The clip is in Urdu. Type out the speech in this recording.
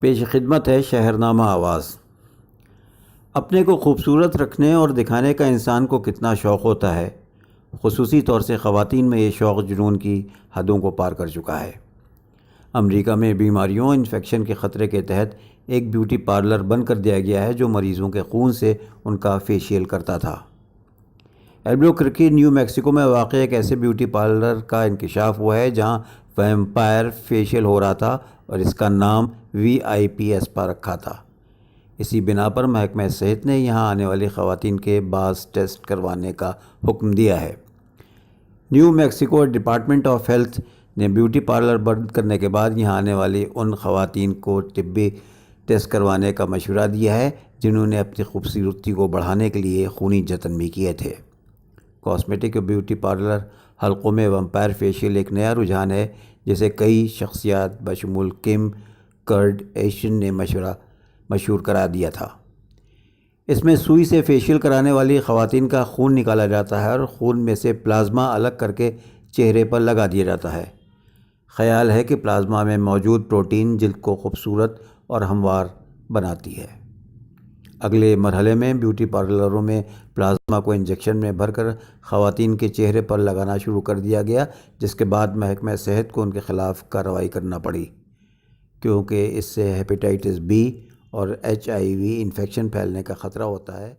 پیش خدمت ہے شہرنامہ آواز۔ اپنے کو خوبصورت رکھنے اور دکھانے کا انسان کو کتنا شوق ہوتا ہے، خصوصی طور سے خواتین میں یہ شوق جنون کی حدوں کو پار کر چکا ہے۔ امریکہ میں بیماریوں انفیکشن کے خطرے کے تحت ایک بیوٹی پارلر بند کر دیا گیا ہے جو مریضوں کے خون سے ان کا فیشیل کرتا تھا۔ البوکرکی نیو میکسیکو میں واقع ایک ایسے بیوٹی پارلر کا انکشاف ہوا ہے جہاں ویمپائر فیشیل ہو رہا تھا اور اس کا نام VIP اسپا رکھا تھا۔ اسی بنا پر محکمہ صحت نے یہاں آنے والی خواتین کے بعض ٹیسٹ کروانے کا حکم دیا ہے۔ New Mexico department of health نے بیوٹی پارلر بند کرنے کے بعد یہاں آنے والی ان خواتین کو طبی ٹیسٹ کروانے کا مشورہ دیا ہے جنہوں نے اپنی خوبصورتی کو بڑھانے کے لیے خونی جتن بھی کیے تھے۔ کاسمیٹک اور بیوٹی پارلر حلقوں میں ویمپائر فیشیل ایک نیا رجحان ہے جسے کئی شخصیات بشمول کم کرڈیشین نے مشہور قرار دیا تھا۔ اس میں سوئی سے فیشیل کرانے والی خواتین کا خون نکالا جاتا ہے اور خون میں سے پلازما الگ کر کے چہرے پر لگا دیا جاتا ہے۔ خیال ہے کہ پلازما میں موجود پروٹین جلد کو خوبصورت اور ہموار بناتی ہے۔ اگلے مرحلے میں بیوٹی پارلروں میں پلازما کو انجیکشن میں بھر کر خواتین کے چہرے پر لگانا شروع کر دیا گیا، جس کے بعد محکمہ صحت کو ان کے خلاف کارروائی کرنا پڑی کیونکہ اس سے ہیپیٹائٹس B اور HIV انفیکشن پھیلنے کا خطرہ ہوتا ہے۔